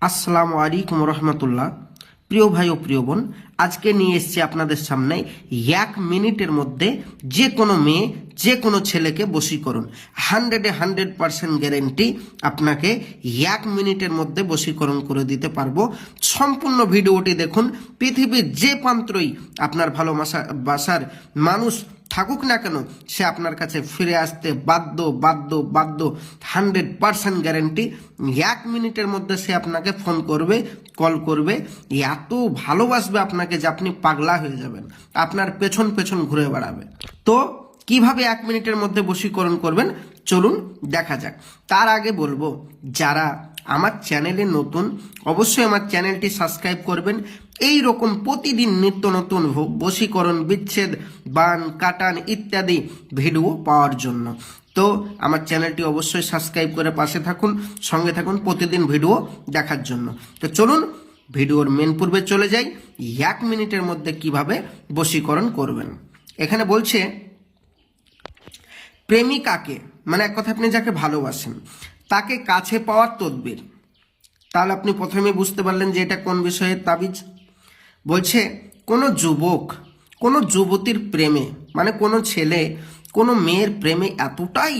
আসসালামু আলাইকুম রহমতুল্লাহ। প্রিয় ভাই ও প্রিয় বোন, আজকে নিয়ে এসেছি আপনাদের সামনে 1 মিনিটের মধ্যে যে কোনো মেয়ে যে কোনো ছেলেকে বশীকরণ। 100% গ্যারেন্টি আপনাকে 1 মিনিটের মধ্যে বশীকরণ করে দিতে পারবো। সম্পূর্ণ ভিডিওটি দেখুন। পৃথিবীর যে প্রান্তই আপনার ভালোবাসার মানুষ থাকুক না কেন, সে আপনার কাছে ফিরে আসতে বাধ্য বাধ্য বাধ্য। 100% গ্যারেন্টি। 1 মিনিটের মধ্যে সে আপনাকে ফোন করবে, কল করবে, এত ভালোবাসবে আপনাকে যে আপনি পাগলা হয়ে যাবেন, আপনার পেছন পেছন ঘুরে বেড়াবে। তো কিভাবে 1 মিনিটের মধ্যে বশীকরণ করবেন চলুন দেখা যাক। তার আগে বলবো, যারা আমার চ্যানেলে নতুন অবশ্যই আমার চ্যানেলটি সাবস্ক্রাইব করবেন। এই রকম প্রতিদিন নিত্য নতুন বশীকরণ, বিচ্ছেদ, বান, কাটান ইত্যাদি ভিডিও পাওয়ার জন্য। তো আমার চ্যানেলটি অবশ্যই সাবস্ক্রাইব করে পাশে থাকুন, সঙ্গে থাকুন প্রতিদিন ভিডিও দেখার জন্য। তো চলুন ভিডিওর মেন পূর্বে চলে যাই। 1 মিনিটের মধ্যে কিভাবে বশীকরণ করবেন। এখানে বলছে প্রেমিকাকে, মানে এক কথা আপনি যাকে ভালোবাসেন তাকে কাছে পাওয়ার তদবির। তাহলে আপনি প্রথমে বুঝতে পারলেন যে এটা কোন বিষয়ের তাবিজ। বলছে কোনো যুবক কোনো যুবতীর প্রেমে, মানে কোনো ছেলে কোনো মেয়ের প্রেমে এতটাই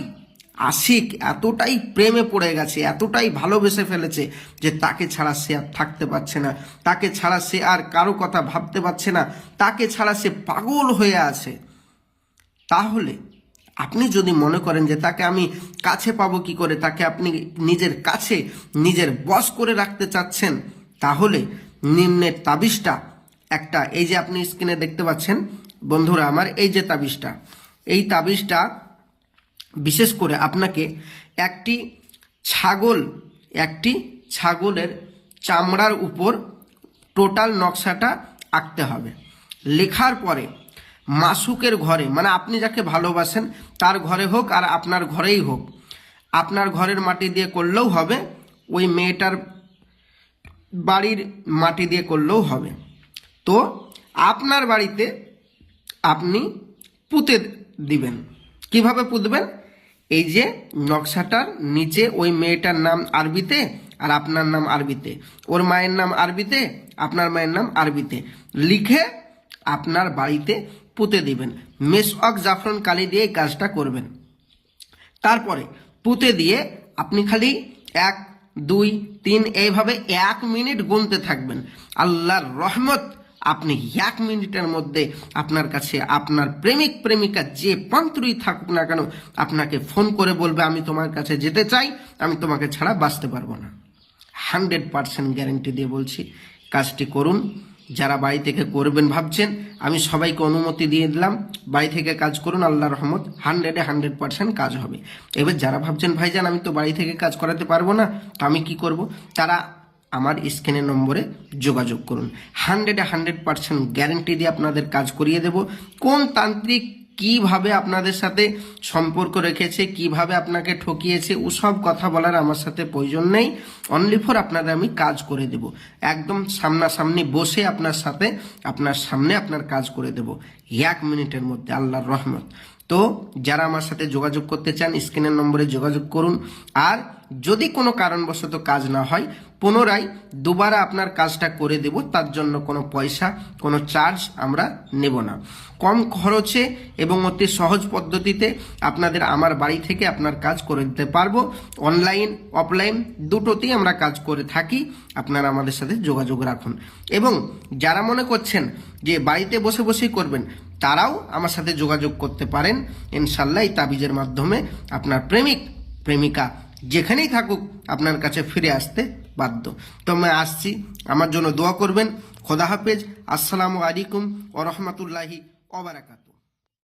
আশিক, এতটাই প্রেমে পড়ে গেছে, এতটাই ভালোবেসে ফেলেছে যে তাকে ছাড়া সে আর থাকতে পারছে না, তাকে ছাড়া সে আর কারো কথা ভাবতে পারছে না, তাকে ছাড়া সে পাগল হয়ে আছে। তাহলে আপনি যদি মনে করেন যে তাকে আমি কাছে পাবো কি করে, তাকে আপনি নিজের কাছে নিজের বশ করে রাখতে চাচ্ছেন, তাহলে নিম্নের তাবিজটা একটা, এই যে আপনি স্ক্রিনে দেখতে পাচ্ছেন বন্ধুরা আমার, এই যে তাবিজটা, এই তাবিজটা বিশেষ করে আপনাকে একটি ছাগলের চামড়ার উপর টোটাল নকশাটা আঁকতে হবে। লেখার পরে মাসুকের ঘরে, মানে আপনি যাকে ভালোবাসেন তার ঘরে হোক আর আপনার ঘরেই হোক, আপনার ঘরের মাটি দিয়ে করলেও হবে, ওই মেয়েটার বাড়ির মাটি দিয়ে করলেও হবে। তো আপনার বাড়িতে আপনি পুঁতে দিবেন। কিভাবে পুঁতবেন? এই যে নকশাটার নিচে ওই মেয়েটার নাম আরবিতে আর আপনার নাম আরবিতে, ওর মায়ের নাম আরবিতে, আপনার মায়ের নাম আরবিতে লিখে আপনার বাড়িতে পুঁতে দিবেন। মেসওয়াক জাফরান কালি দিয়ে এই কাজটা করবেন। তারপরে পুঁতে দিয়ে আপনি খালি 1, 2, 3 এইভাবে 1 মিনিট গুনতে থাকবেন। আল্লাহর রহমত, আপনি 1 মিনিটের মধ্যে আপনার কাছে আপনার প্রেমিক প্রেমিকা যে প্রান্তরই থাকুক না কেন আপনাকে ফোন করে বলবে আমি তোমার কাছে যেতে চাই, আমি তোমাকে ছাড়া বাঁচতে পারবো না। 100% গ্যারেন্টি দিয়ে বলছি, কাজটি করুন। যারা বাড়ি থেকে করবেন ভাবছেন, আমি সবাইকে অনুমতি দিয়ে দিলাম, বাড়ি থেকে কাজ করুন, আল্লাহর রহমত 100% কাজ হবে। এবার যারা ভাবছেন ভাইজান আমি তো বাড়ি থেকে কাজ করাতে পারবো না, তো আমি কি করব, তারা আমার স্ক্রিনের নম্বরে যোগাযোগ করুন। 100% গ্যারেন্টি দিয়ে আপনাদের কাজ করিয়ে দেব। কোন তান্ত্রিক কিভাবে আপনাদের সাথে সম্পর্ক রেখেছে, কিভাবে আপনাকে ঠকিয়েছে, ওসব কথা বলার আমার সাথে প্রয়োজন নেই। অনলি ফর আপনাদের আমি কাজ করে দেব, একদম সামনাসামনি বসে আপনার সাথে আপনার সামনে আপনার কাজ করে দেব 1 মিনিটের মধ্যে, আল্লাহর রহমত। তো যারা আমার সাথে যোগাযোগ করতে চান স্ক্রিনের নম্বরে যোগাযোগ করুন। আর যদি কোনো কারণবশত কাজ না হয় পুনরায় দুবারা আপনার কাজটা করে দেব, তার জন্য কোনো পয়সা কোনো চার্জ আমরা নেব না। কম খরচে এবং অতি সহজ পদ্ধতিতে আপনাদের আমার বাড়ি থেকে আপনার কাজ করে দিতে পারবো। অনলাইন অফলাইন দুটোতেই আমরা কাজ করে থাকি। আপনারা আমাদের সাথে যোগাযোগ রাখুন। এবং যারা মনে করছেন যে বাড়িতে বসে বসেই করবেন, তারাও আমার সাথে যোগাযোগ করতে পারেন। ইনশাল্লাহ এই তাবিজের মাধ্যমে আপনার প্রেমিক প্রেমিকা যেখানেই থাকুক আপনার কাছে ফিরে আসতে বাধ্য। তো আমি আসছি, আমার জন্য দোয়া করবেন। খোদা হাফেজ। আসসালামু আলাইকুম ওয়া রাহমাতুল্লাহি ওয়া বারাকাতুহু।